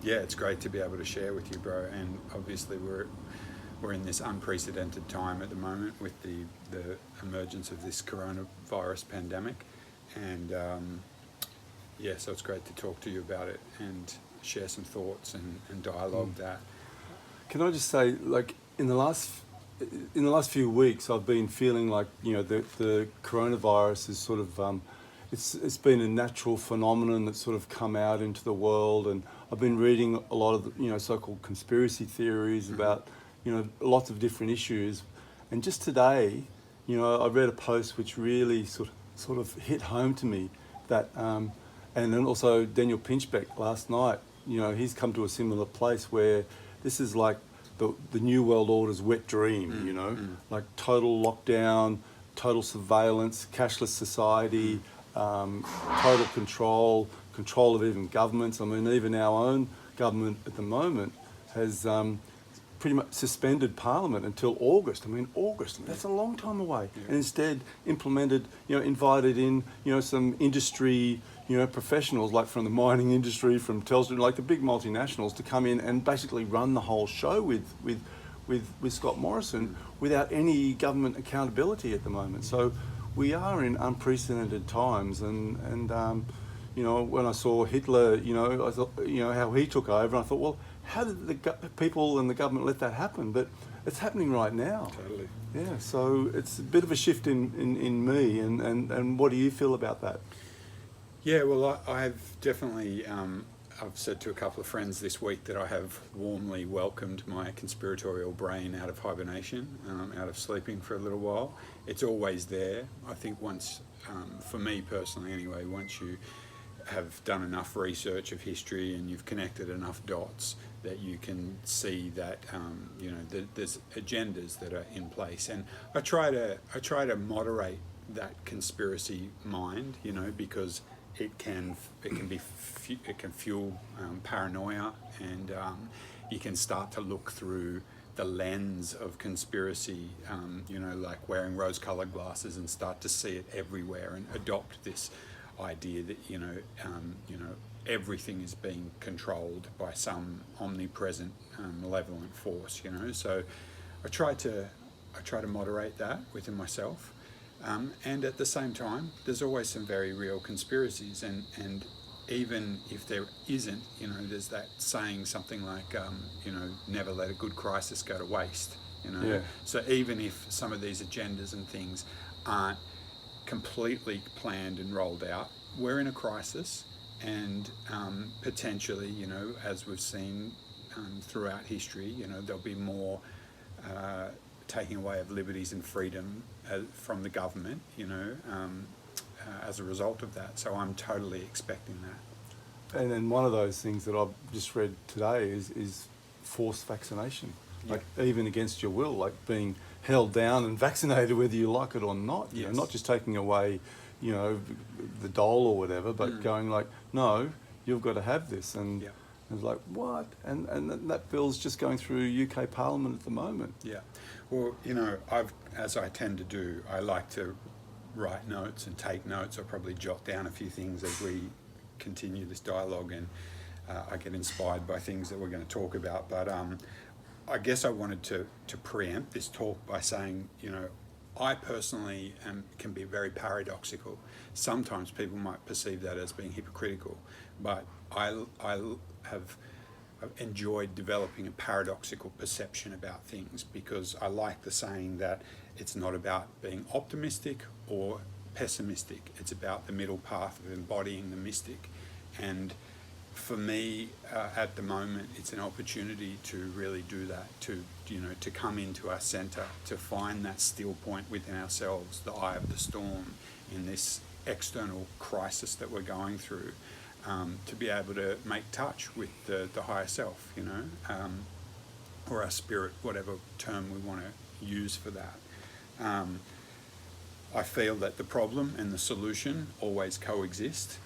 Yeah, it's great to be able to share with you, bro. And obviously, we're in this unprecedented time at the moment with the emergence of this coronavirus pandemic, and yeah, so it's great to talk to you about it and share some thoughts and dialogue that. Can I just say, like, in the last few weeks, I've been feeling like, the coronavirus is sort of it's been a natural phenomenon that's sort of come out into the world, and I've been reading a lot of so-called conspiracy theories about lots of different issues, and just today, I read a post which really sort of hit home to me that and then also Daniel Pinchbeck last night, he's come to a similar place where this is like the New World Order's wet dream, like total lockdown, total surveillance, cashless society, total control of even governments. I mean, even our own government at the moment has pretty much suspended Parliament until August. I mean, August, that's a long time away. Yeah. And instead implemented, invited in, some industry, professionals like from the mining industry, from Telstra, like the big multinationals to come in and basically run the whole show with Scott Morrison without any government accountability at the moment. So we are in unprecedented times, and when I saw Hitler, I thought, how he took over, and I thought, well, how did the people and the government let that happen? But it's happening right now. Totally. Yeah, so it's a bit of a shift in me, and what do you feel about that? Yeah, well, I've definitely, I've said to a couple of friends this week that I have warmly welcomed my conspiratorial brain out of hibernation, out of sleeping for a little while. It's always there. I think once, for me personally anyway, once you have done enough research of history and you've connected enough dots, that you can see that there's agendas that are in place, and I try to moderate that conspiracy mind, because it can fuel paranoia, and you can start to look through the lens of conspiracy, like wearing rose-colored glasses, and start to see it everywhere and adopt this idea that everything is being controlled by some omnipresent malevolent force. So I try to moderate that within myself, and at the same time there's always some very real conspiracies, and even if there isn't, there's that saying, something like never let a good crisis go to waste. Yeah. So even if some of these agendas and things aren't completely planned and rolled out, we're in a crisis, and potentially, as we've seen throughout history, there'll be more taking away of liberties and freedom from the government, as a result of that. So I'm totally expecting that. And then one of those things that I've just read today is forced vaccination, like even against your will, like being held down and vaccinated whether you like it or not. Yes. Not just taking away, the dole or whatever, but going like, no, you've got to have this. And it's like, what? And that bill's just going through UK Parliament at the moment. Yeah. Well, as I tend to do, I like to write notes and take notes. I'll probably jot down a few things as we continue this dialogue, and I get inspired by things that we're going to talk about. But I guess I wanted to preempt this talk by saying, I personally can be very paradoxical. Sometimes people might perceive that as being hypocritical, but I have enjoyed developing a paradoxical perception about things, because I like the saying that it's not about being optimistic or pessimistic. It's about the middle path of embodying the mystic. And for me, at the moment, it's an opportunity to really do that, to come into our centre, to find that still point within ourselves, the eye of the storm in this external crisis that we're going through, to be able to make touch with the higher self, or our spirit, whatever term we want to use for that. I feel that the problem and the solution always coexist.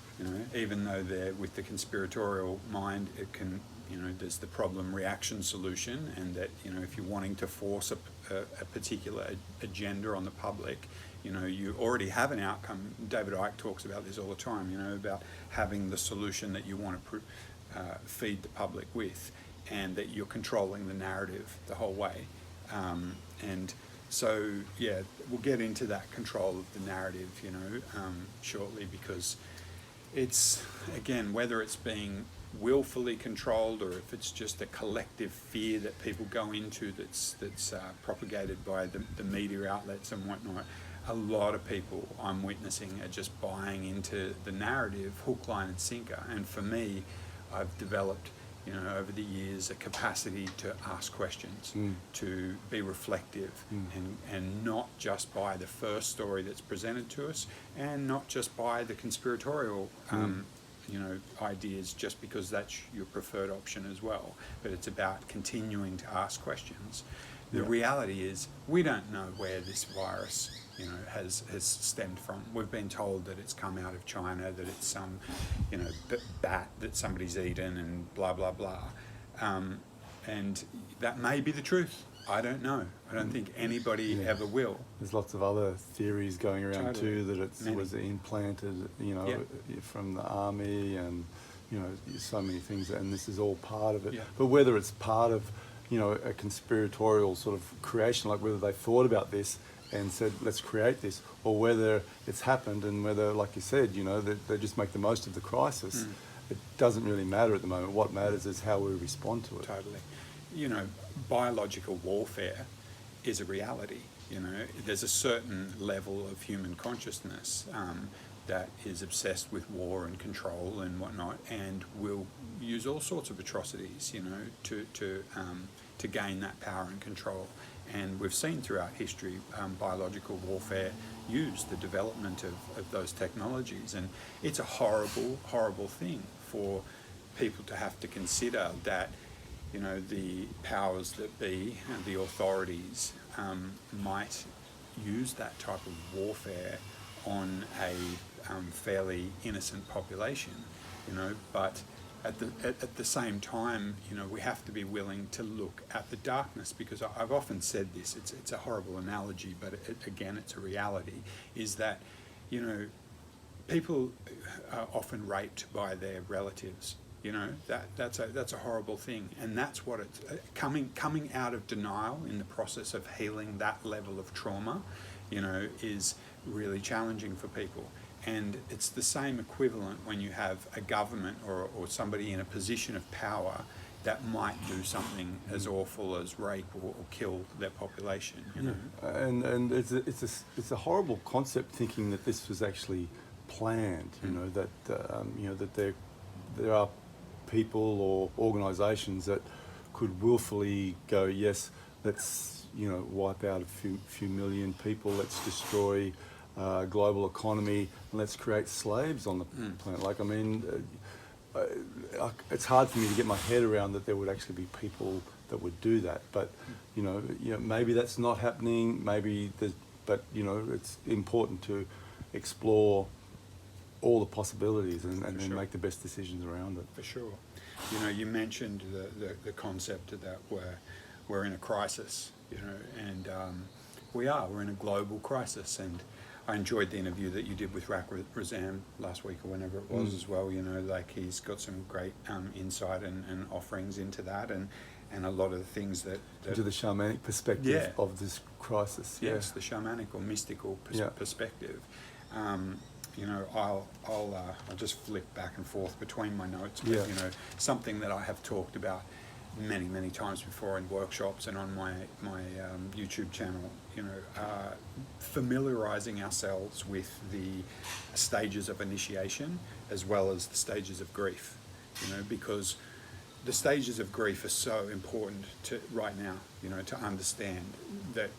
Even though they're with the conspiratorial mind, it can, there's the problem reaction solution, and that, if you're wanting to force a particular agenda on the public, you already have an outcome. David Icke talks about this all the time, about having the solution that you want to feed the public with, and that you're controlling the narrative the whole way. And so, yeah, we'll get into that control of the narrative, shortly, because it's, again, whether it's being willfully controlled or if it's just a collective fear that people go into that's propagated by the media outlets and whatnot, a lot of people I'm witnessing are just buying into the narrative hook, line and sinker. And for me, I've developed, over the years, a capacity to ask questions, to be reflective, and not just by the first story that's presented to us, and not just by the conspiratorial ideas just because that's your preferred option as well. But it's about continuing to ask questions. The reality is we don't know where this virus has stemmed from. We've been told that it's come out of China, that it's some bat that somebody's eaten and blah blah blah, and that may be the truth. I don't know. I don't think anybody ever will. There's lots of other theories going around too, that it was implanted, from the army, and so many things, and this is all part of it. But whether it's part of a conspiratorial sort of creation, like whether they thought about this and said, let's create this, or whether it's happened and whether, like you said, that they just make the most of the crisis, it doesn't really matter at the moment. What matters is how we respond to it. Totally. Biological warfare is a reality. There's a certain level of human consciousness that is obsessed with war and control and whatnot, and will use all sorts of atrocities, to gain that power and control. And we've seen throughout history biological warfare use the development of those technologies, and it's a horrible, horrible thing for people to have to consider that the powers that be, the authorities, might use that type of warfare on a fairly innocent population, but at the same time, we have to be willing to look at the darkness, because I've often said this, it's a horrible analogy, but again, it's a reality, is that, people are often raped by their relatives. That's a horrible thing, and that's what it's coming out of denial in the process of healing that level of trauma, is really challenging for people. And it's the same equivalent when you have a government or somebody in a position of power that might do something as awful as rape or kill their population. And it's a horrible concept, thinking that this was actually planned. That there are people or organisations that could willfully go, yes, let's wipe out a few million people, let's destroy global economy, and let's create slaves on the planet. It's hard for me to get my head around that there would actually be people that would do that. But maybe that's not happening. But it's important to explore all the possibilities and then make the best decisions around it. For sure. You mentioned the concept that we're in a crisis, and we're in a global crisis. And I enjoyed the interview that you did with Razam last week or whenever it was as well. He's got some great insight and offerings into that, and a lot of the things that into the shamanic perspective of this crisis. Yes, the shamanic or mystical perspective. I'll just flip back and forth between my notes, but something that I have talked about many times before in workshops and on my YouTube channel, familiarizing ourselves with the stages of initiation as well as the stages of grief, because the stages of grief are so important to right now, to understand that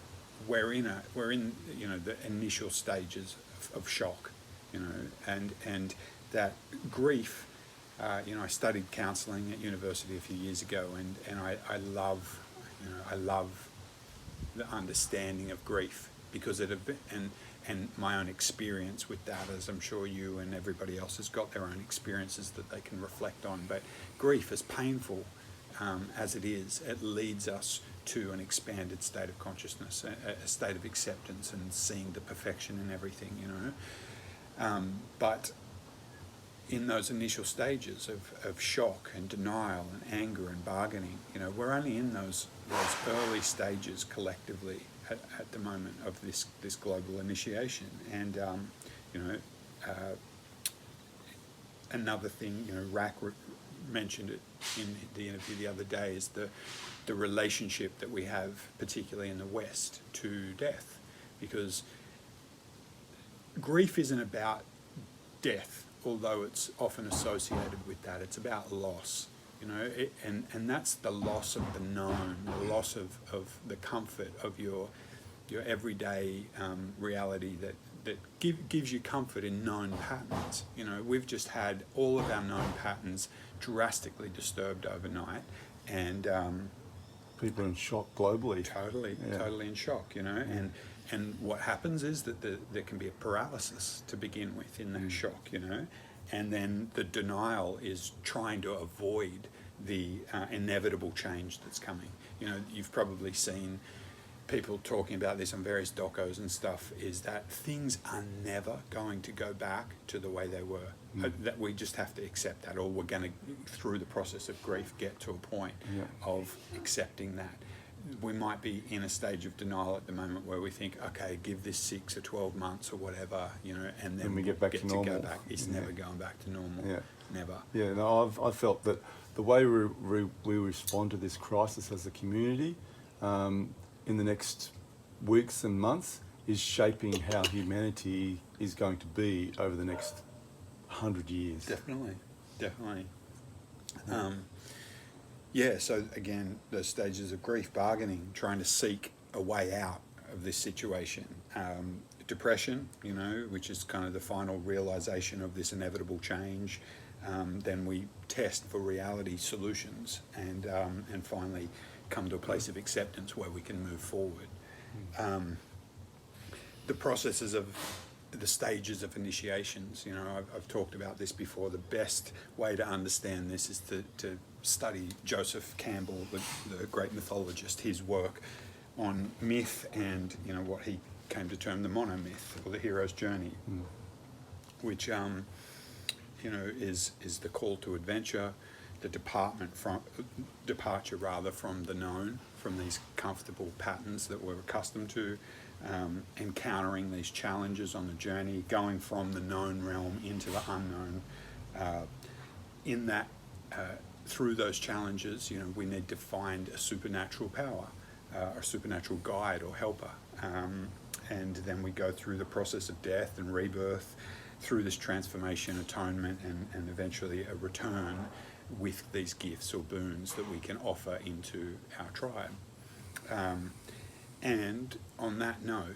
we're in the initial stages of shock, and that grief. I studied counselling at university a few years ago, and I love the understanding of grief, because and my own experience with that, as I'm sure you and everybody else has got their own experiences that they can reflect on. But grief, as painful as it is, it leads us to an expanded state of consciousness, a state of acceptance and seeing the perfection in everything, But in those initial stages of shock and denial and anger and bargaining. We're only in those early stages collectively at the moment of this global initiation. And another thing, Rack mentioned it in the interview the other day, is the relationship that we have, particularly in the West, to death. Because grief isn't about death, although it's often associated with that. It's about loss, and that's the loss of the known, the loss of the comfort of your everyday reality that gives you comfort in known patterns. We've just had all of our known patterns drastically disturbed overnight, and people are in shock globally. Totally in shock, and what happens is that there can be a paralysis to begin with in that shock, and then the denial is trying to avoid the inevitable change that's coming. You've probably seen people talking about this on various docos and stuff, is that things are never going to go back to the way they were. That we just have to accept that, or we're going to, through the process of grief, get to a point of accepting that. We might be in a stage of denial at the moment where we think, okay, give this 6 or 12 months or whatever, and then we get back to normal. Go back. It's never going back to normal. Never. Yeah, no, I've felt that the way we respond to this crisis as a community in the next weeks and months is shaping how humanity is going to be over the next 100 years. Definitely. So again, those stages of grief, bargaining, trying to seek a way out of this situation. Depression, which is kind of the final realization of this inevitable change. Then we test for reality solutions, and finally come to a place of acceptance where we can move forward. The processes of the stages of initiations, I've talked about this before. The best way to understand this is to study Joseph Campbell, the great mythologist, his work on myth and what he came to term the monomyth, or the hero's journey, which is the call to adventure, the departure from the known, from these comfortable patterns that we're accustomed to, encountering these challenges on the journey, going from the known realm into the unknown. In that, through those challenges, we need to find a supernatural power, a supernatural guide or helper, and then we go through the process of death and rebirth, through this transformation, atonement, and eventually a return with these gifts or boons that we can offer into our tribe. And on that note,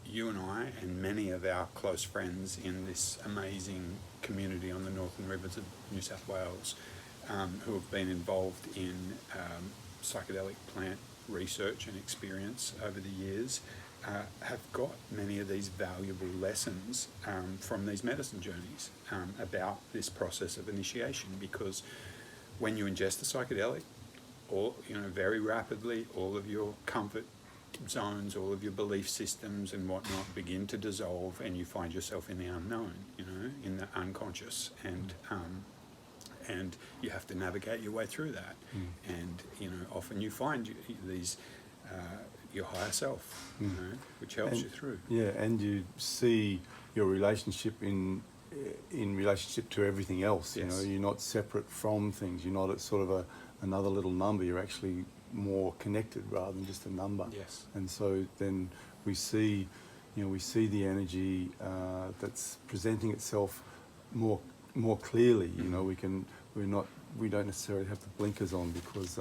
you and I and many of our close friends in this amazing community on the Northern Rivers of New South Wales, who have been involved in psychedelic plant research and experience over the years, have got many of these valuable lessons from these medicine journeys about this process of initiation. Because when you ingest a psychedelic, very rapidly, all of your comfort zones, all of your belief systems and whatnot begin to dissolve, and you find yourself in the unknown, in the unconscious, and you have to navigate your way through that. And often you find these your higher self, which helps you through. Yeah, and you see your relationship in relationship to everything else. Yes. You're not separate from things. You're not at sort of another little number. You're actually more connected rather than just a number. Yes. And so then we see the energy that's presenting itself more clearly. We don't necessarily have the blinkers on because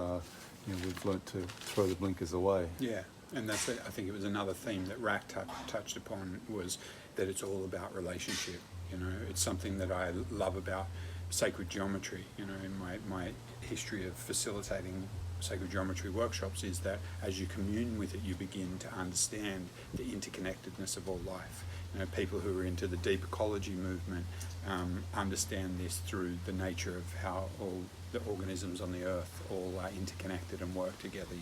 we've learnt to throw the blinkers away. Yeah, and that's it. I think it was another theme that Rack touched upon, was that it's all about relationship. It's something that I love about sacred geometry. In my history of facilitating sacred geometry workshops, is that as you commune with it, you begin to understand the interconnectedness of all life. People who are into the deep ecology movement understand this through the nature of how all the organisms on the earth all are interconnected and work together,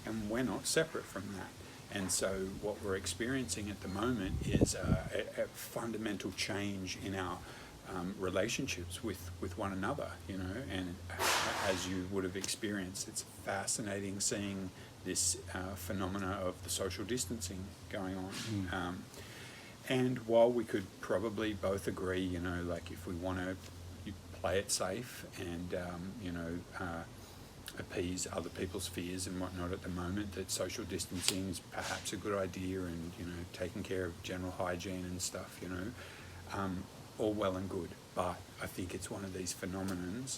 and we're not separate from that. And so what we're experiencing at the moment is a fundamental change in our relationships with one another, you know, and as you would have experienced, it's fascinating seeing this phenomena of the social distancing going on. And while we could probably both agree, you know, like if we want to play it safe and, you know, appease other people's fears and whatnot at the moment, that social distancing is perhaps a good idea, and, you know, taking care of general hygiene and stuff, you know, all well and good. But I think it's one of these phenomena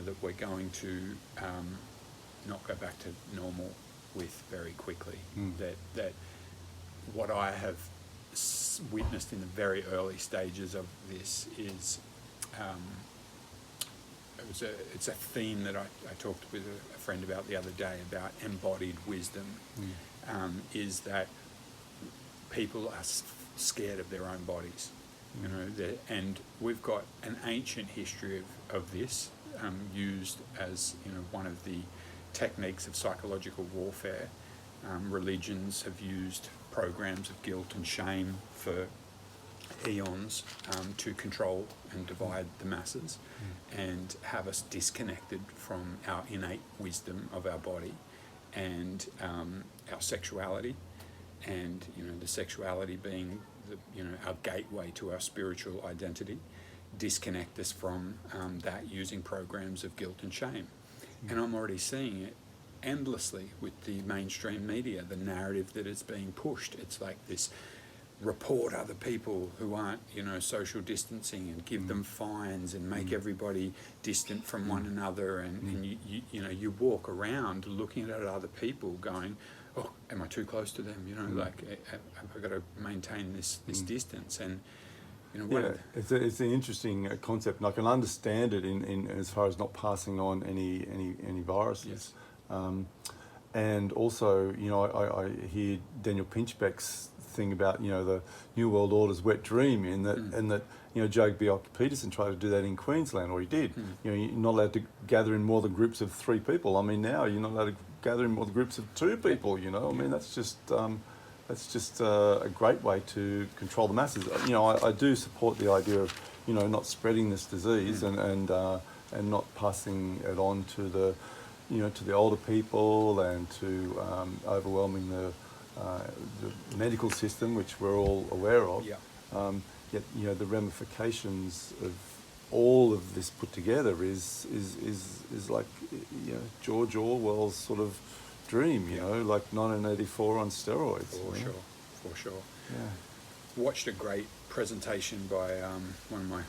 that we're going to not go back to normal with very quickly. That what I have witnessed in the very early stages of this is it's a theme that I talked with a friend about the other day, about embodied wisdom. Is that people are scared of their own bodies, you know, and we've got an ancient history of this, used as, you know, one of the techniques of psychological warfare. Religions have used programs of guilt and shame for eons to control and divide the masses and have us disconnected from our innate wisdom of our body and our sexuality, and, you know, the sexuality being you know, our gateway to our spiritual identity, disconnect us from that using programs of guilt and shame. And I'm already seeing it endlessly with the mainstream media, the narrative that is being pushed. It's like this: report other people who aren't, you know, social distancing, and give them fines, and make everybody distant from one another. And you know, you walk around looking at other people going, oh, am I too close to them? You know, like, have I got to maintain this distance? And, you know, it's an interesting concept, and I can understand it in as far as not passing on any viruses. And also, you know, I hear Daniel Pinchbeck's thing about, you know, the New World Order's wet dream, and that you know, Joe Bjelke-Peterson tried to do that in Queensland, or he did. You know, you're not allowed to gather in more than groups of 3 people. I mean, now you're not allowed to gather in more than groups of 2 people. You know, I mean, that's just a great way to control the masses. You know, I do support the idea of, you know, not spreading this disease and not passing it on to the, you know, to the older people, and to overwhelming the medical system, which we're all aware of. Yet, you know, the ramifications of all of this put together is like, you know, George Orwell's sort of dream, you know, like 1984 on steroids. For sure. Watched a great presentation by one of my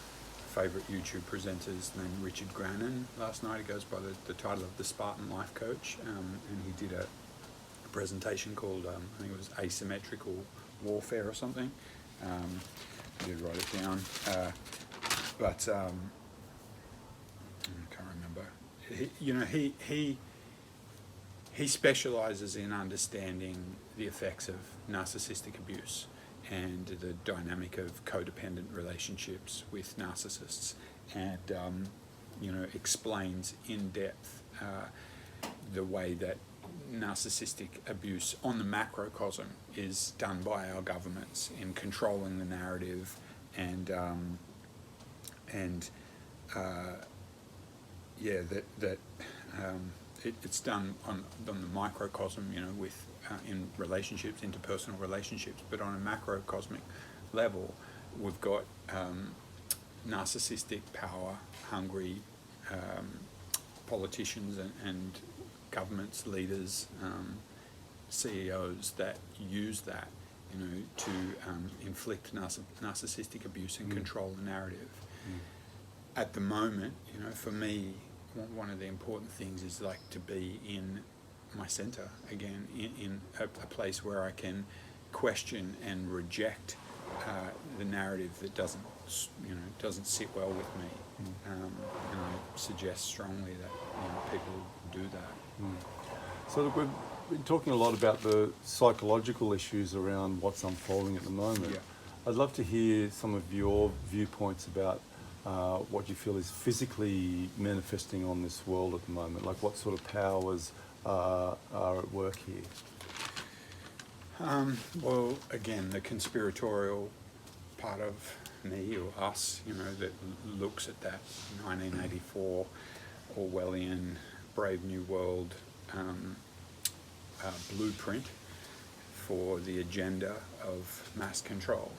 favourite YouTube presenters named Richard Grannon last night. He goes by the title of the Spartan Life Coach, and he did a presentation called, I think it was Asymmetrical Warfare or something. I did write it down, but I can't remember. He specialises in understanding the effects of narcissistic abuse and the dynamic of codependent relationships with narcissists, and you know, explains in depth the way that narcissistic abuse on the macrocosm is done by our governments in controlling the narrative, and it's done on the microcosm, you know, with in relationships, interpersonal relationships, but on a macrocosmic level, we've got narcissistic, power-hungry politicians and governments, leaders, CEOs that use that, you know, to inflict narcissistic abuse and control the narrative. At the moment, you know, for me, one of the important things is like to be in my center again, in a place where I can question and reject the narrative that doesn't sit well with me. And I suggest strongly that, you know, people do that. So look, we've been talking a lot about the psychological issues around what's unfolding at the moment. I'd love to hear some of your viewpoints about what you feel is physically manifesting on this world at the moment. Like, what sort of powers are at work here? Well, again, the conspiratorial part of me or us, that looks at that 1984 Orwellian Brave New World blueprint for the agenda of mass control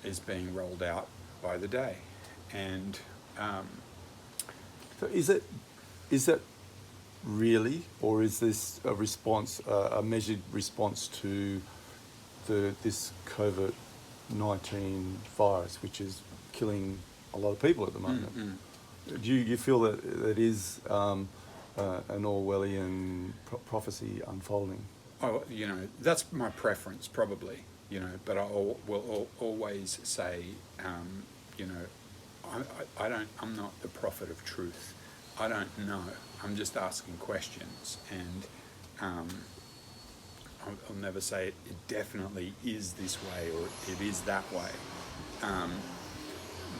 is being rolled out by the day. And So is that really, or is this a response, a measured response to this COVID-19 virus, which is killing a lot of people at the moment? Do you feel that it is an Orwellian prophecy unfolding? Oh, that's my preference, probably. But will always say, I'm not the prophet of truth. I don't know. I'm just asking questions, and I'll never say it definitely is this way or it is that way.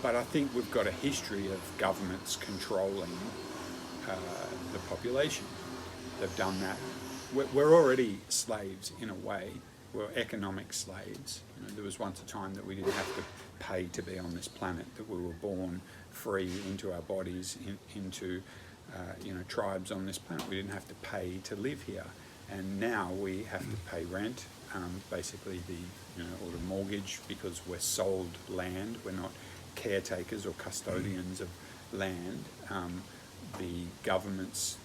But I think we've got a history of governments controlling the population. They've done that. We're already slaves in a way. We're economic slaves. There was once a time that we didn't have to pay to be on this planet, that we were born free into our bodies, into tribes on this planet. We didn't have to pay to live here. And now we have to pay rent, basically or the mortgage, because we're sold land. We're not caretakers or custodians of land. The governments,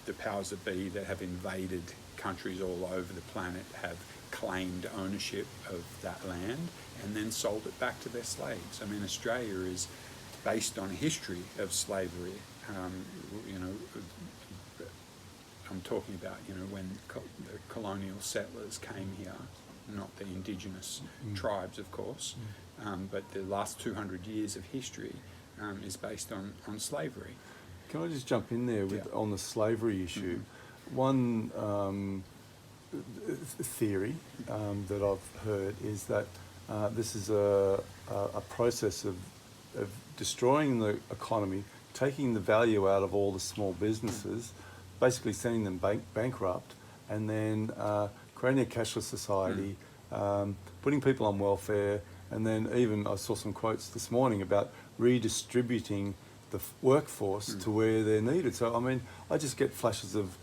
the powers that be that have invaded countries all over the planet have claimed ownership of that land and then sold it back to their slaves. I mean, Australia is based on a history of slavery. I'm talking about, when the colonial settlers came here, not the indigenous tribes, of course, but the last 200 years of history is based on slavery. Can I just jump in there on the slavery issue? One theory that I've heard is that this is a process of destroying the economy, taking the value out of all the small businesses, basically sending them bankrupt, and then creating a cashless society, putting people on welfare, and then even I saw some quotes this morning about redistributing the workforce to where they're needed. So I mean, I just get flashes of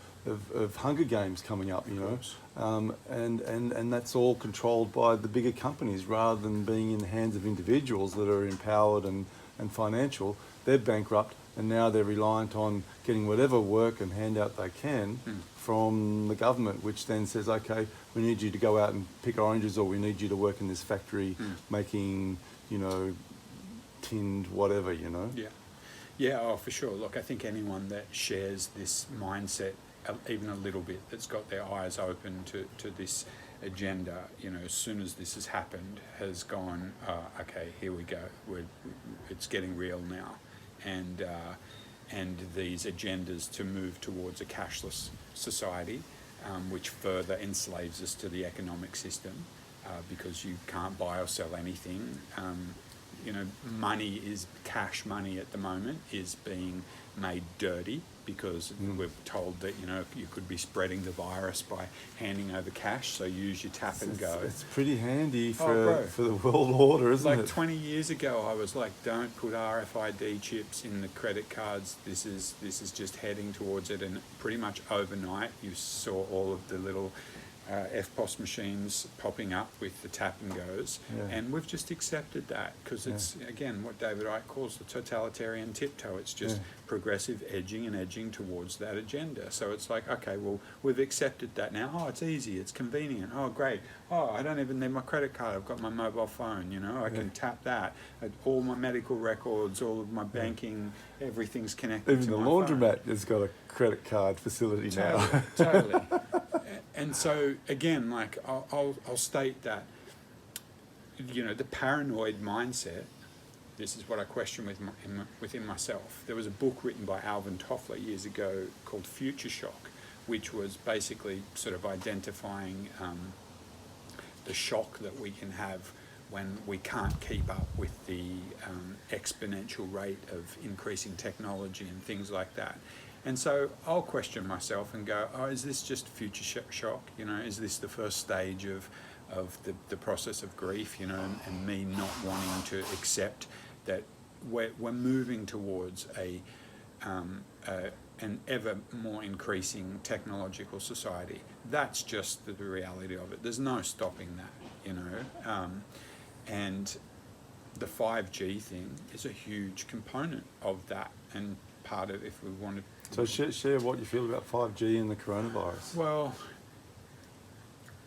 Hunger Games coming up, and that's all controlled by the bigger companies rather than being in the hands of individuals that are empowered and financial. They're bankrupt, and now they're reliant on getting whatever work and handout they can from the government, which then says, okay, we need you to go out and pick oranges, or we need you to work in this factory making, tinned whatever, Yeah, oh, for sure. Look, I think anyone that shares this mindset even a little bit, that's got their eyes open to this agenda, as soon as this has happened, has gone, okay, here we go. It's getting real now. And these agendas to move towards a cashless society, which further enslaves us to the economic system, because you can't buy or sell anything. Cash money at the moment is being made dirty because we're told that, you could be spreading the virus by handing over cash, so use your tap and go. It's pretty handy for the world order, isn't it? Like 20 years ago, I was like, don't put RFID chips in the credit cards. This is just heading towards it, and pretty much overnight, you saw all of the little FPOS machines popping up with the tap and goes, and we've just accepted that because it's again what David Icke calls the totalitarian tiptoe. It's just progressive edging towards that agenda. So it's like, okay, well, we've accepted that now. Oh, it's easy, it's convenient. Oh, great. Oh, I don't even need my credit card. I've got my mobile phone. I can tap that. All my medical records, all of my banking, everything's connected. Even to the my laundromat phone. has got a credit card facility now. Totally. And so again, like I'll state that, the paranoid mindset. This is what I question within myself. There was a book written by Alvin Toffler years ago called Future Shock, which was basically sort of identifying the shock that we can have when we can't keep up with the exponential rate of increasing technology and things like that. And so I'll question myself and go, oh, is this just future shock? Is this the first stage of of the process of grief, you know, and me not wanting to accept that we're moving towards an ever more increasing technological society. That's just the reality of it. There's no stopping that, you know. And the 5G thing is a huge component of that, and part of, if we wanted. So share what you feel about 5G and the coronavirus. Well,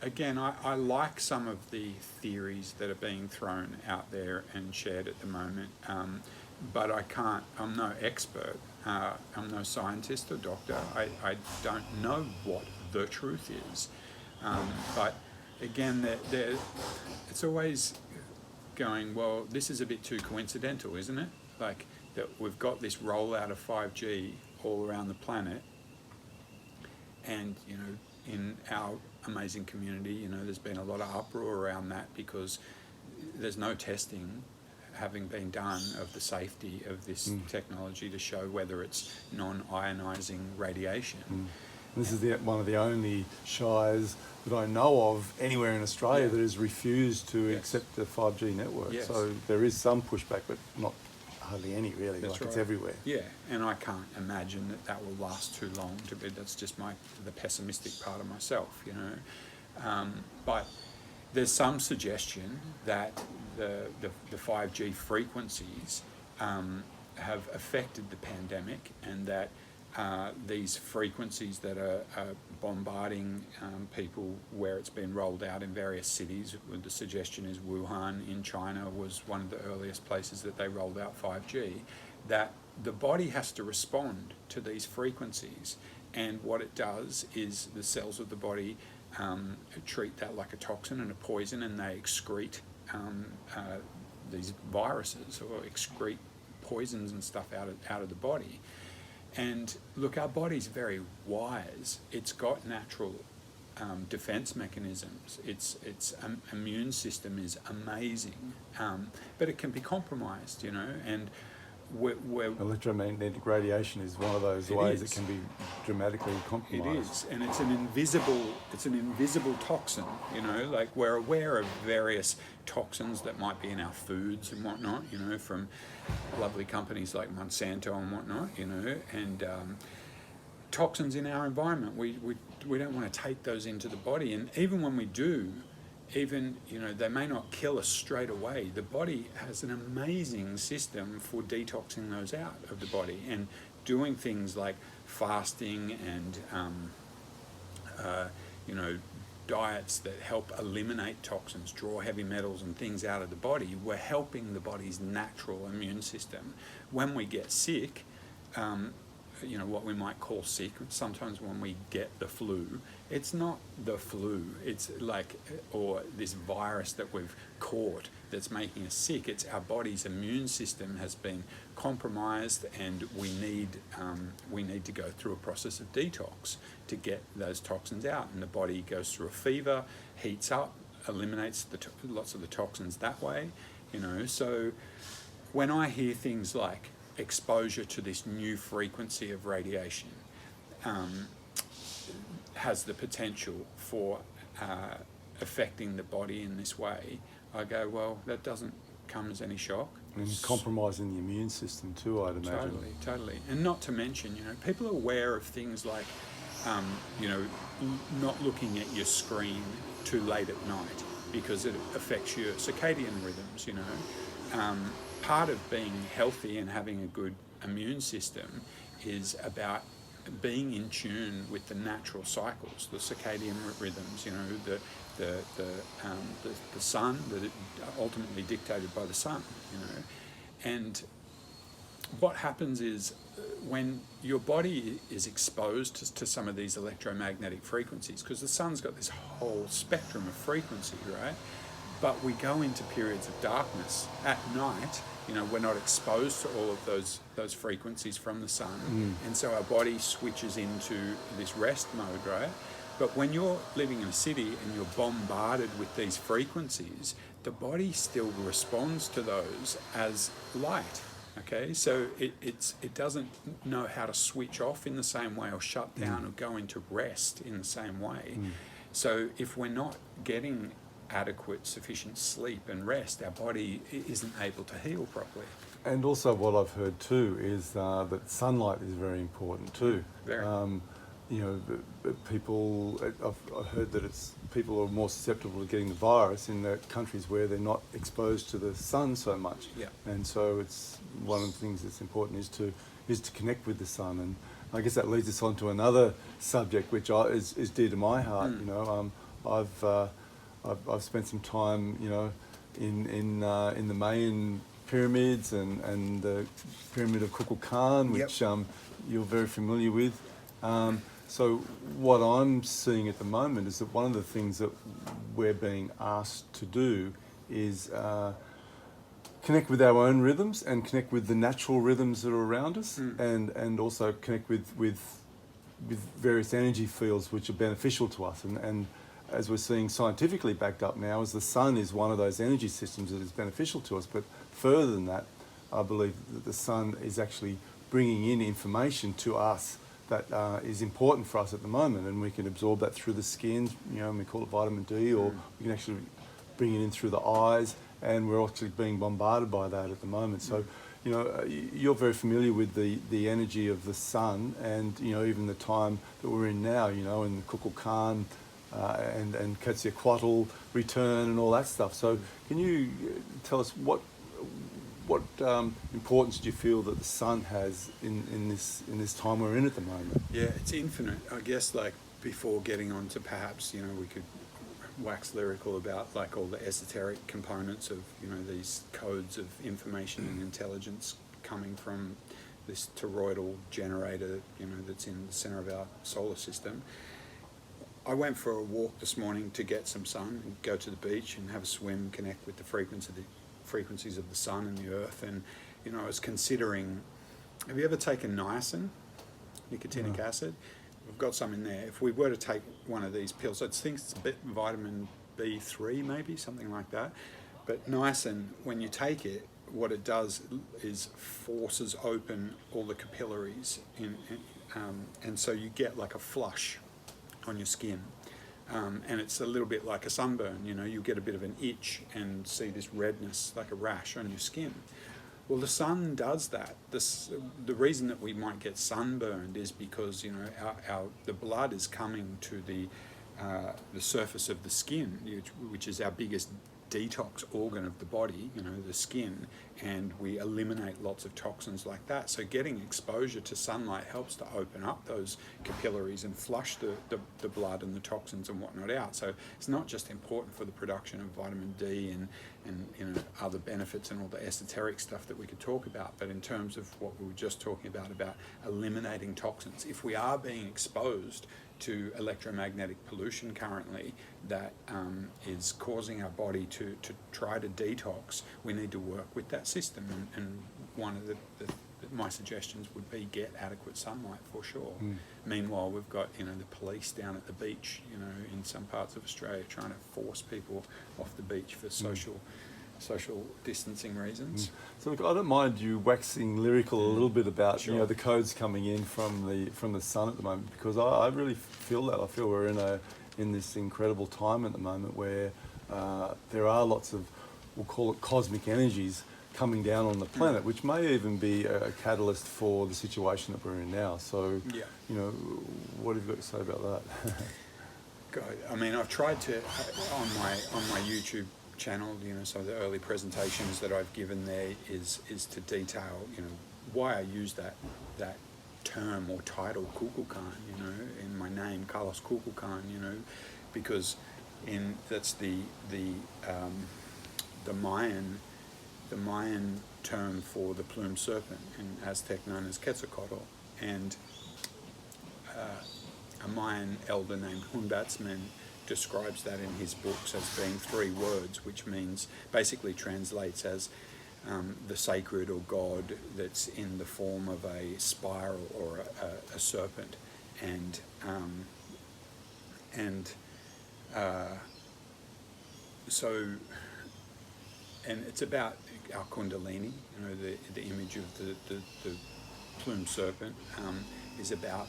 again, I like some of the theories that are being thrown out there and shared at the moment, but I'm no expert. I'm no scientist or doctor. I don't know what the truth is. But again, it's always going, well, this is a bit too coincidental, isn't it? Like, that we've got this rollout of 5G all around the planet, and, you know, in our amazing community, you know, there's been a lot of uproar around that because there's no testing having been done of the safety of this technology to show whether it's non-ionizing radiation. And this is one of the only shires that I know of anywhere in Australia that has refused to accept the 5G network. Yes. So there is some pushback, but not hardly any really. That's like right. It's everywhere. Yeah, and I can't imagine that will last too long. That's just the pessimistic part of myself, you know. But there's some suggestion that the 5G frequencies have affected the pandemic, and that these frequencies that are bombarding people where it's been rolled out in various cities, the suggestion is Wuhan in China was one of the earliest places that they rolled out 5G, that the body has to respond to these frequencies, and what it does is the cells of the body treat that like a toxin and a poison, and they excrete these viruses or excrete poisons and stuff out of the body. And look, our body's very wise. It's got natural defense mechanisms. Its immune system is amazing, but it can be compromised, you know. And electromagnetic radiation is one of those ways it can be dramatically compromised. It is, and it's an invisible toxin, you know. Like, we're aware of various toxins that might be in our foods and whatnot, you know, from lovely companies like Monsanto and whatnot, you know, and toxins in our environment. We don't want to take those into the body, and even when we do, even, you know, they may not kill us straight away. The body has an amazing system for detoxing those out of the body, and doing things like fasting and you know, diets that help eliminate toxins, draw heavy metals and things out of the body. We're helping the body's natural immune system. When we get sick, you know, what we might call sick, sometimes when we get the flu, it's not the flu, it's like, or this virus that we've caught that's making us sick. It's our body's immune system has been compromised, and we need to go through a process of detox to get those toxins out. And the body goes through a fever, heats up, eliminates lots of the toxins that way, you know. So when I hear things like exposure to this new frequency of radiation has the potential for affecting the body in this way, I go, well, that doesn't come as any shock. And compromising the immune system too, I'd imagine. Totally. And not to mention, you know, people are aware of things like, you know, not looking at your screen too late at night because it affects your circadian rhythms, you know. Part of being healthy and having a good immune system is about being in tune with the natural cycles, the circadian rhythms, you know, the sun, that ultimately dictated by the sun, you know. And what happens is when your body is exposed to some of these electromagnetic frequencies, because the sun's got this whole spectrum of frequency, right? But we go into periods of darkness at night. You know, we're not exposed to all of those frequencies from the sun, and so our body switches into this rest mode, right? But when you're living in a city and you're bombarded with these frequencies, the body still responds to those as light. Okay, so it doesn't know how to switch off in the same way, or shut down, or go into rest in the same way. So if we're not getting adequate, sufficient sleep and rest, our body isn't able to heal properly. And also what I've heard too is that sunlight is very important too. Very. You know, people, I've heard that people are more susceptible to getting the virus in the countries where they're not exposed to the sun so much. Yeah. And so it's one of the things that's important is to connect with the sun. And I guess that leads us on to another subject which is dear to my heart. You know, I've spent some time, you know, in the Mayan pyramids and the pyramid of Kukulcan, which you're very familiar with. So what I'm seeing at the moment is that one of the things that we're being asked to do is connect with our own rhythms and connect with the natural rhythms that are around us, and also connect with various energy fields which are beneficial to us. And as we're seeing scientifically backed up now, is the sun is one of those energy systems that is beneficial to us. But further than that, I believe that the sun is actually bringing in information to us that is important for us at the moment, and we can absorb that through the skin, you know, and we call it vitamin D, or we can actually bring it in through the eyes, and we're actually being bombarded by that at the moment. So, you know, you're very familiar with the energy of the sun, and, you know, even the time that we're in now, you know, in the Kukulcan and Quetzalcoatl return and all that stuff. So can you tell us what importance do you feel that the sun has in this time we're in at the moment? Yeah, it's infinite. I guess, like, before getting on to perhaps, you know, we could wax lyrical about like all the esoteric components of, you know, these codes of information and intelligence coming from this toroidal generator, you know, that's in the center of our solar system. I went for a walk this morning to get some sun and go to the beach and have a swim, connect with the frequencies of the sun and the earth. And, you know, I was considering, have you ever taken niacin, nicotinic acid? We've got some in there. If we were to take one of these pills, I think it's a bit vitamin B3 maybe, something like that. But niacin, when you take it, what it does is forces open all the capillaries and so you get like a flush on your skin. And it's a little bit like a sunburn, you know, you get a bit of an itch and see this redness like a rash on your skin. Well, the sun does that. The reason that we might get sunburned is because, you know, the blood is coming to the surface of the skin, which is our biggest detox organ of the body, you know, the skin, and we eliminate lots of toxins like that. So getting exposure to sunlight helps to open up those capillaries and flush the blood and the toxins and whatnot out. So it's not just important for the production of vitamin D and you know, other benefits and all the esoteric stuff that we could talk about, but in terms of what we were just talking about eliminating toxins. If we are being exposed to electromagnetic pollution currently that is causing our body to try to detox, we need to work with that system. And one of my suggestions would be get adequate sunlight for sure. Meanwhile, we've got, you know, the police down at the beach, you know, in some parts of Australia trying to force people off the beach for social distancing reasons. So look, I don't mind you waxing lyrical a little bit about Sure. you know, the codes coming in from the sun at the moment, because I really feel that. I feel we're in this incredible time at the moment where there are lots of, we'll call it cosmic energies coming down on the planet, which may even be a catalyst for the situation that we're in now. So, you know, what have you got to say about that? I mean, I've tried to on my YouTube channel, you know, so the early presentations that I've given there is to detail, you know, why I use that term or title Kukulcan, you know, in my name, Karlos Kukulcan, you know, because that's the Mayan term for the plumed serpent, in Aztec known as Quetzalcoatl, and a Mayan elder named Hunbatsman describes that in his books as being 3 words, which means, basically translates as the sacred or God that's in the form of a spiral or a serpent, and it's about our Kundalini, you know, the image of the plumed serpent, is about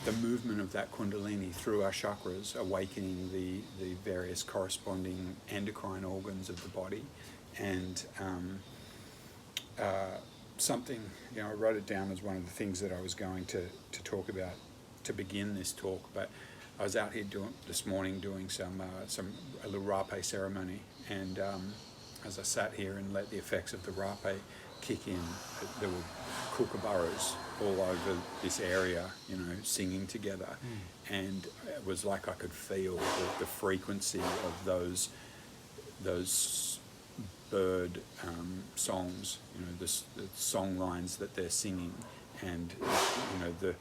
the movement of that kundalini through our chakras, awakening the various corresponding endocrine organs of the body. And something, I wrote it down as one of the things that I was going to talk about to begin this talk, but I was out here this morning doing a little rape ceremony, and as I sat here and let the effects of the rape kick in, there were kookaburras all over this area, singing together, and it was like I could feel the frequency of those bird songs, the song lines that they're singing, and the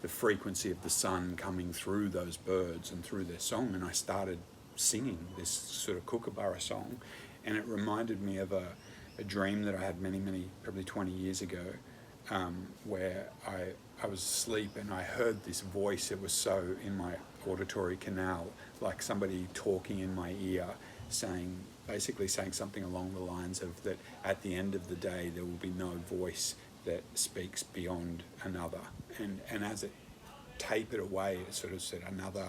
frequency of the sun coming through those birds and through their song. And I started singing this sort of kookaburra song, and it reminded me of a dream that I had many, probably 20 years ago, where I was asleep and I heard this voice. It was so in my auditory canal, like somebody talking in my ear, basically saying something along the lines of that at the end of the day there will be no voice that speaks beyond another, and as it tapered away, it sort of said another,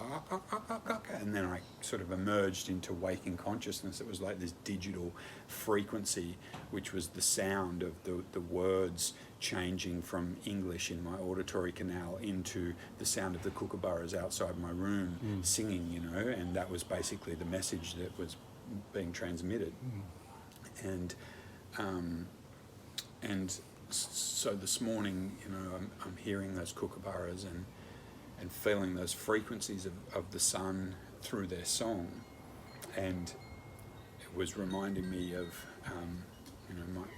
and then I sort of emerged into waking consciousness. It was like this digital frequency, which was the sound of the words changing from English in my auditory canal into the sound of the kookaburras outside my room singing, and that was basically the message that was being transmitted. And so this morning, I'm hearing those kookaburras and feeling those frequencies of the sun through their song, and it was reminding me of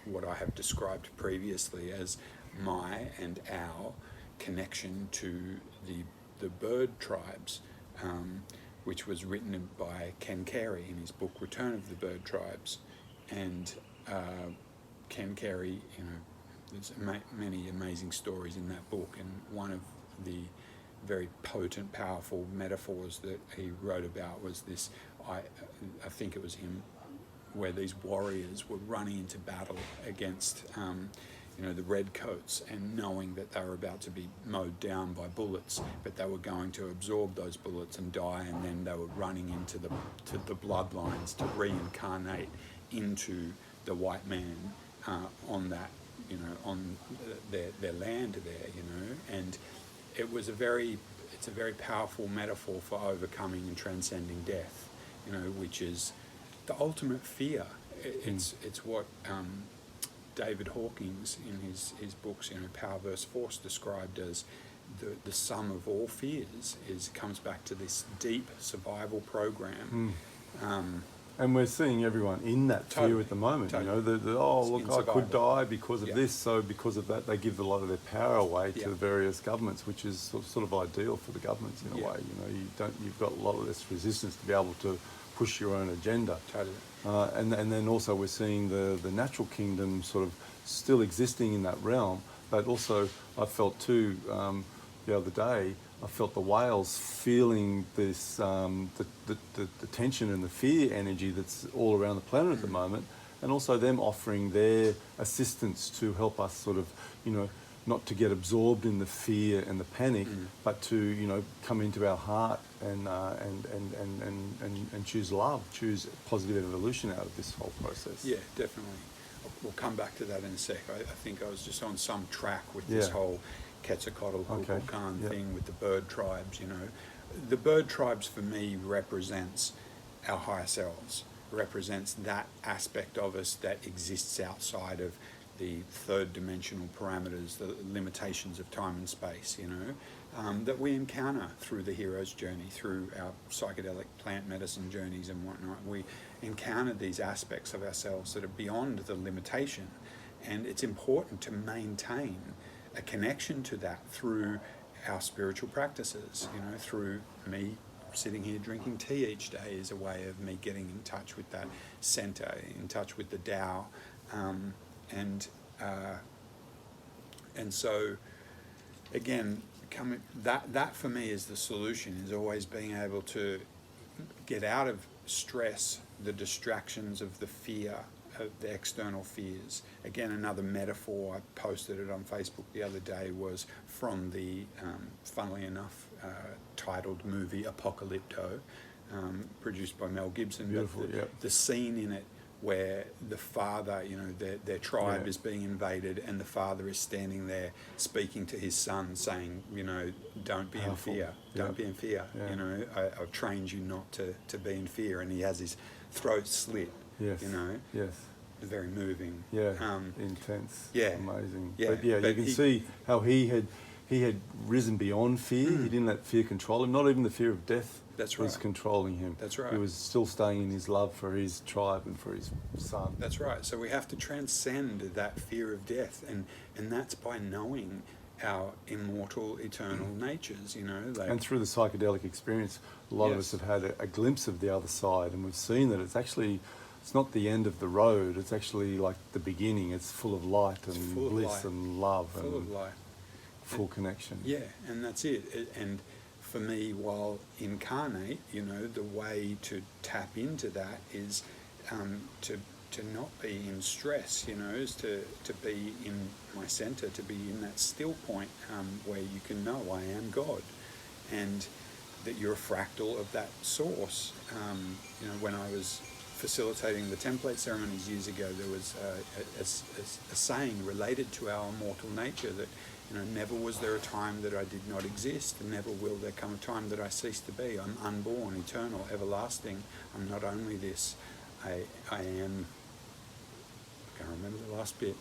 what I have described previously as my and our connection to the bird tribes, which was written by Ken Carey in his book Return of the Bird Tribes. And Ken Carey, there's many amazing stories in that book, and one of the very potent, powerful metaphors that he wrote about was this, I think it was him, where these warriors were running into battle against the redcoats, and knowing that they were about to be mowed down by bullets, but they were going to absorb those bullets and die, and then they were running into the bloodlines to reincarnate into the white man on that, on their land there, and it was it's a very powerful metaphor for overcoming and transcending death, which is the ultimate fear. It's what David Hawkins in his books, Power vs. Force, described as the sum of all fears comes back to this deep survival program. And we're seeing everyone in that fear at the moment. Totally. I could die because of this. So because of that, they give a lot of their power away to the various governments, which is sort of ideal for the governments in a way. You've got a lot less resistance to be able to push your own agenda. Totally. And then also we're seeing the natural kingdom sort of still existing in that realm, but also I felt too the other day. I felt the whales feeling this, the tension and the fear energy that's all around the planet at the moment, and also them offering their assistance to help us sort of, not to get absorbed in the fear and the panic, but to, come into our heart and choose love, choose positive evolution out of this whole process. Yeah, definitely. We'll come back to that in a sec. I think I was just on some track with this whole Quetzalcoatl Kukulcan thing with the bird tribes. The bird tribes for me represents our higher selves, represents that aspect of us that exists outside of the third dimensional parameters, the limitations of time and space, that we encounter through the hero's journey, through our psychedelic plant medicine journeys and whatnot. We encounter these aspects of ourselves that are beyond the limitation, and it's important to maintain a connection to that through our spiritual practices, through me sitting here drinking tea each day is a way of me getting in touch with that center, in touch with the Tao, and so again, that for me is the solution, is always being able to get out of stress, the distractions of the fear, the external fears. Again, another metaphor, I posted it on Facebook the other day, was from the, funnily enough, titled movie Apocalypto, produced by Mel Gibson. Beautiful, but yep. The scene in it where the father, their tribe Yeah. is being invaded, and the father is standing there speaking to his son, saying, don't be Powerful. in fear, don't be in fear. Yeah. I've trained you not to be in fear, and he has his throat slit. Yes. Yes. Very moving. Yeah. Intense. Yeah. Amazing. Yeah. But you can see how he had risen beyond fear. He didn't let fear control him. Not even the fear of death. That's was right. controlling him. That's right. He was still staying in his love for his tribe and for his son. That's right. So we have to transcend that fear of death, and that's by knowing our immortal, eternal natures. And through the psychedelic experience, a lot of us have had a glimpse of the other side, and we've seen that it's not the end of the road. It's actually like the beginning. It's full of light and bliss and love and full connection. Yeah, and that's it. And for me, while incarnate, the way to tap into that is to not be in stress, is to be in my center, to be in that still point where you can know I am God, and that you're a fractal of that source. When I was facilitating the template ceremonies years ago, there was a saying related to our immortal nature that, never was there a time that I did not exist, and never will there come a time that I cease to be. I'm unborn, eternal, everlasting. I'm not only this, I am, I can't remember the last bit,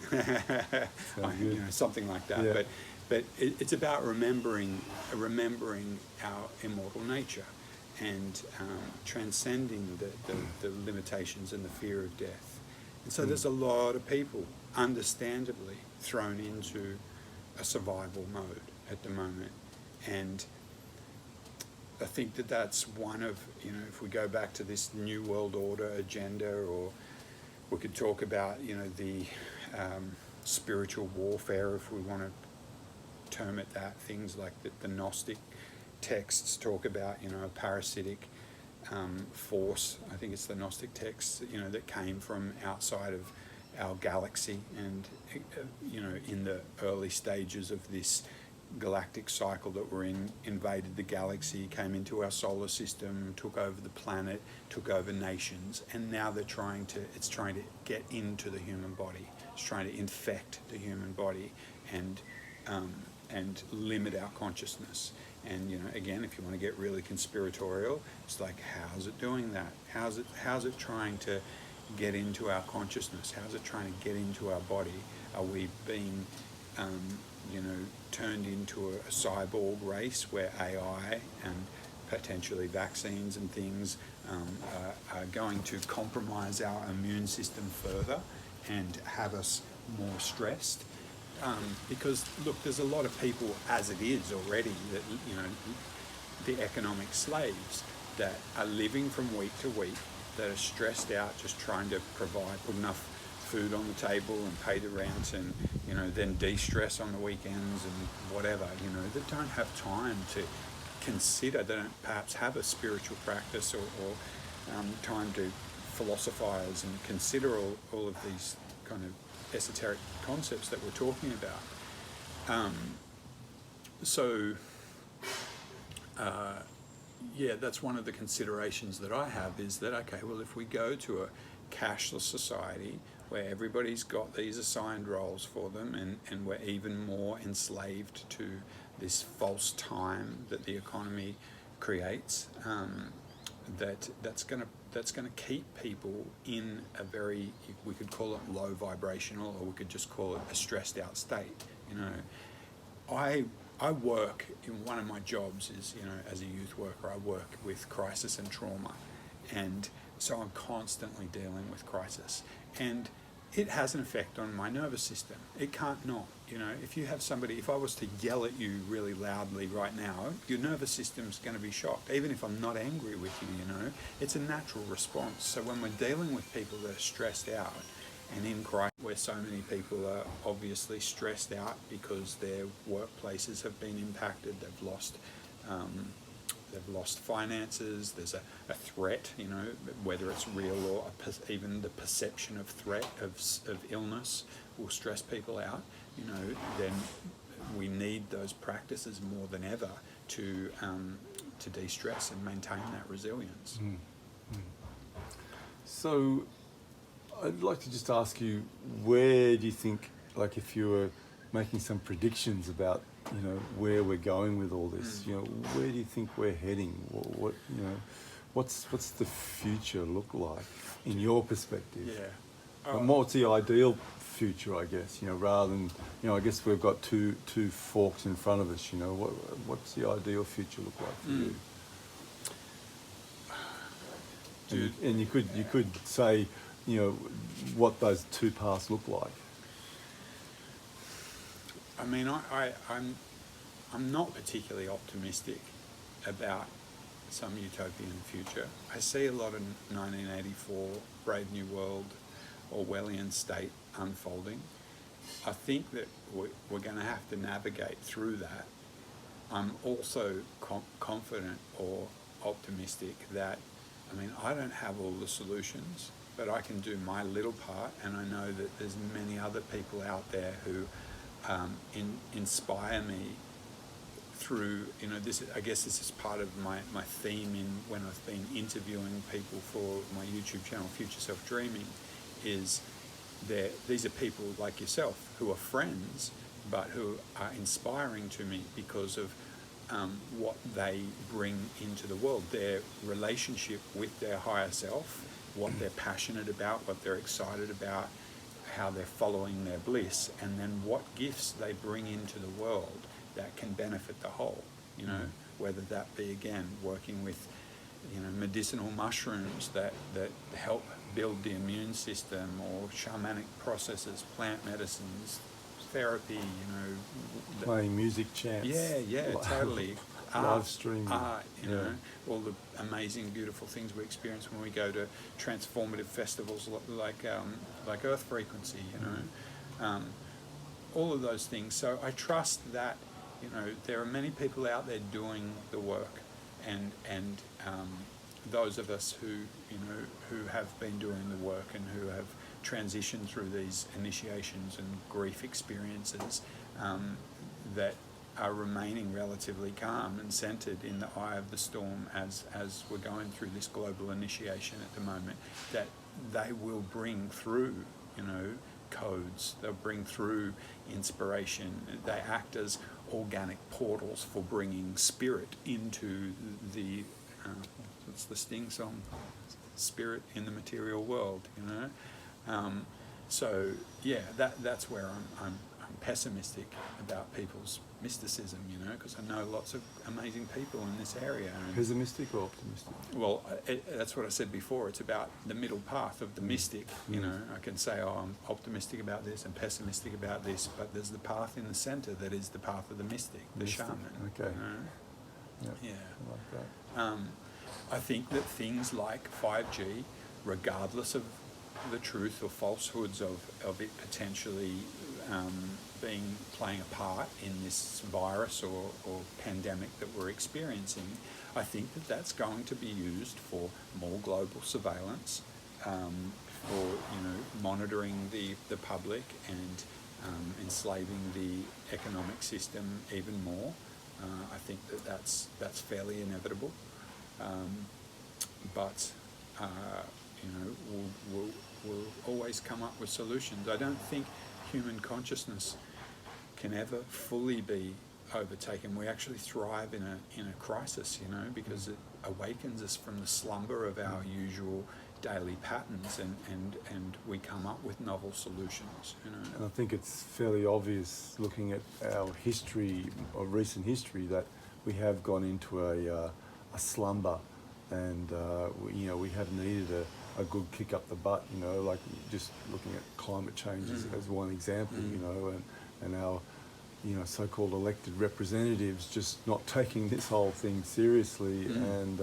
something like that. Yeah. But it's about remembering our immortal nature, and transcending the limitations and the fear of death. And so there's a lot of people, understandably, thrown into a survival mode at the moment. And I think that's one of, if we go back to this New World Order agenda, or we could talk about, the spiritual warfare, if we want to term it that, things like the Gnostic texts talk about, a parasitic force. I think it's the Gnostic texts, that came from outside of our galaxy, and in the early stages of this galactic cycle that we're in, invaded the galaxy, came into our solar system, took over the planet, took over nations, and now it's trying to get into the human body. It's trying to infect the human body and limit our consciousness. And again, if you want to get really conspiratorial, it's like, how's it doing that? How's it trying to get into our consciousness? How's it trying to get into our body? Are we being turned into a cyborg race where AI and potentially vaccines and things are going to compromise our immune system further and have us more stressed? Because look, there's a lot of people as it is already that, the economic slaves that are living from week to week, that are stressed out just trying to put enough food on the table and pay the rent, and then de-stress on the weekends and whatever, that don't have time to consider, they don't perhaps have a spiritual practice or time to philosophize and consider all of these kind of esoteric concepts that we're talking about. That's one of the considerations that I have, is that, okay, well, if we go to a cashless society where everybody's got these assigned roles for them, and we're even more enslaved to this false time that the economy creates, that's going to keep people in a very, we could call it low vibrational, or we could just call it a stressed out state. I work in, one of my jobs is, as a youth worker, I work with crisis and trauma, and so I'm constantly dealing with crisis, and it has an effect on my nervous system. It can't not. If you have somebody, if I was to yell at you really loudly right now, your nervous system's going to be shocked, even if I'm not angry with you. It's a natural response. So when we're dealing with people that are stressed out, and in crisis, where so many people are obviously stressed out because their workplaces have been impacted, they've lost they've lost finances. There's a threat, you know, whether it's real or even the perception of threat of illness will stress people out. You know, then we need those practices more than ever to de-stress and maintain that resilience. So I'd like to just ask you, where do you think, like if you were making some predictions about, you know, where we're going with all this, you know, where do you think we're heading? What you know, what's the future look like in your perspective? Yeah. And what's the ideal future, I guess, you know, rather than, you know, I guess we've got two forks in front of us, you know, what's the ideal future look like for you? And you could say, you know, what those two paths look like. I mean, I'm not particularly optimistic about some utopian future. I see a lot of 1984, Brave New World, Orwellian state unfolding. I think that we're going to have to navigate through that. I'm also confident or optimistic that, I mean, I don't have all the solutions, but I can do my little part, and I know that there's many other people out there who inspire me through, you know, this. I guess this is part of my theme in when I've been interviewing people for my YouTube channel, Future Self Dreaming, is that these are people like yourself who are friends, but who are inspiring to me because of what they bring into the world, their relationship with their higher self, what they're passionate about, what they're excited about, how they're following their bliss, and then what gifts they bring into the world that can benefit the whole, you know, whether that be, again, working with, you know, medicinal mushrooms that help build the immune system, or shamanic processes, plant medicines, therapy, you know. Playing music, chants. Yeah, totally. Live streaming. Art, you know, all the amazing, beautiful things we experience when we go to transformative festivals like Earth Frequency, you know. All of those things. So I trust that, you know, there are many people out there doing the work, and those of us who, you know, who have been doing the work and who have transitioned through these initiations and grief experiences, that are remaining relatively calm and centered in the eye of the storm as we're going through this global initiation at the moment, that they will bring through, you know, codes, they'll bring through inspiration. They act as organic portals for bringing spirit into the, what's the Sting song? Spirit in the material world, you know? So yeah, that's where I'm pessimistic about people's mysticism, you know, because I know lots of amazing people in this area. Pessimistic or optimistic? Well, that's what I said before. It's about the middle path of the mystic, you know. I can say, oh, I'm optimistic about this and pessimistic about this, but there's the path in the center that is the path of the mystic, the shaman. Okay. You know? Yeah. I like that. I think that things like 5G, regardless of the truth or falsehoods of it potentially playing a part in this virus or pandemic that we're experiencing, I think that that's going to be used for more global surveillance, for, you know, monitoring the public and enslaving the economic system even more. I think that's fairly inevitable, but you know, we'll always come up with solutions. I don't think human consciousness can ever fully be overtaken. We actually thrive in a crisis, you know, because it awakens us from the slumber of our usual daily patterns, and we come up with novel solutions, you know. And I think it's fairly obvious, looking at our history, or recent history, that we have gone into a slumber, and you know, we have needed a good kick up the butt, you know, like just looking at climate change as one example, you know, and our, you know, so-called elected representatives just not taking this whole thing seriously, and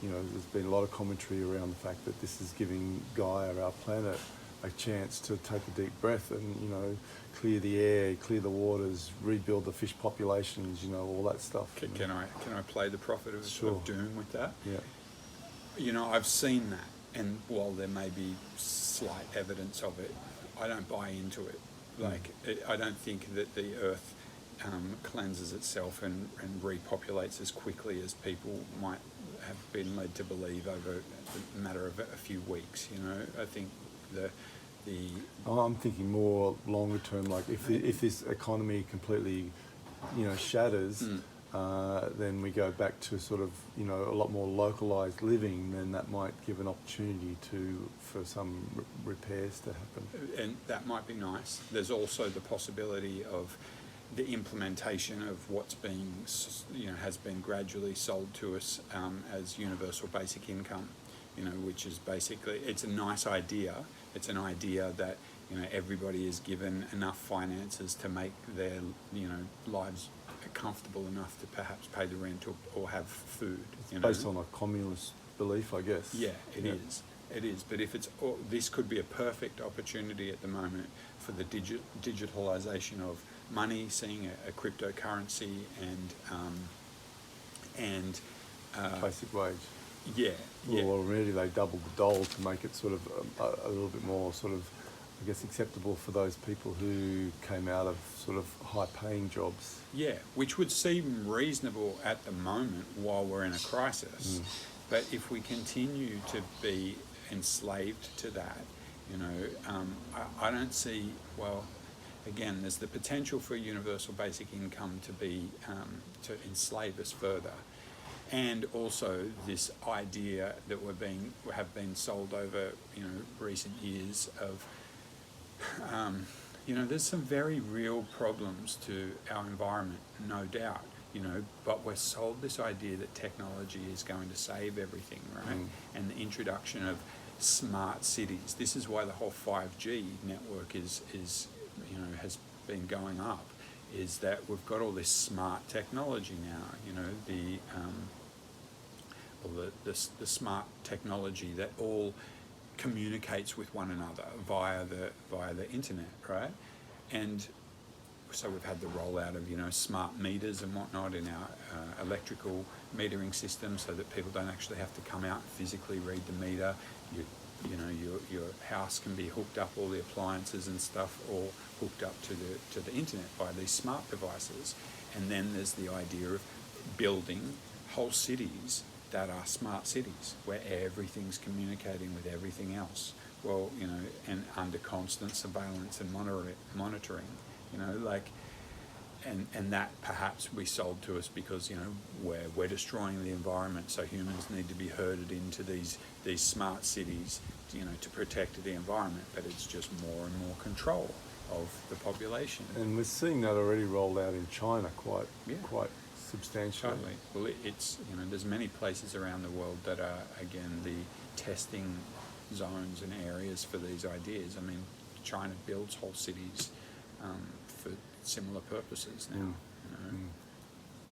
you know, there's been a lot of commentary around the fact that this is giving Gaia, our planet, a chance to take a deep breath and, you know, clear the air, clear the waters, rebuild the fish populations, you know, all that stuff. Can I play the prophet of, Sure. of doom with that? Yeah. You know, I've seen that, and while there may be slight evidence of it, I don't buy into it. Like, I don't think that the earth cleanses itself and repopulates as quickly as people might have been led to believe over a matter of a few weeks. You know, I think the I'm thinking more longer term, like if this economy completely, you know, shatters, then we go back to sort of, you know, a lot more localized living, then that might give an opportunity for some repairs to happen. and that might be nice. There's also the possibility of the implementation of what's being, you know, has been gradually sold to us as universal basic income, you know, which is basically, it's a nice idea. It's an idea that, you know, everybody is given enough finances to make their, you know, lives comfortable enough to perhaps pay the rent or have food. You know? Based on a communist belief, I guess. Yeah, it is. It is. But if it's, this could be a perfect opportunity at the moment for the digitalization of money, seeing a cryptocurrency and Basic wage. yeah. Well, already they doubled the dole to make it sort of a little bit more sort of, I guess, acceptable for those people who came out of sort of high-paying jobs. Yeah, which would seem reasonable at the moment while we're in a crisis. But if we continue to be enslaved to that, you know, I don't see, well, again, there's the potential for universal basic income to be, to enslave us further. And also this idea that have been sold over, you know, recent years of, you know, there's some very real problems to our environment, no doubt, you know, but we're sold this idea that technology is going to save everything, right? And the introduction of smart cities. This is why the whole 5G network is, you know, has been going up, is that we've got all this smart technology now, you know, the smart technology that all communicates with one another via the internet, right? And so we've had the rollout of, you know, smart meters and whatnot in our electrical metering system, so that people don't actually have to come out and physically read the meter. You know, your house can be hooked up, all the appliances and stuff, all hooked up to the internet by these smart devices. And then there's the idea of building whole cities that are smart cities, where everything's communicating with everything else. Well, you know, and under constant surveillance and monitoring, you know, like, and that perhaps we sold to us because, you know, we're destroying the environment, so humans need to be herded into these smart cities, you know, to protect the environment. But it's just more and more control of the population. And we're seeing that already rolled out in China quite substantially. Totally. Well, it's, you know, there's many places around the world that are, again, the testing zones and areas for these ideas. I mean, China builds whole cities for similar purposes now.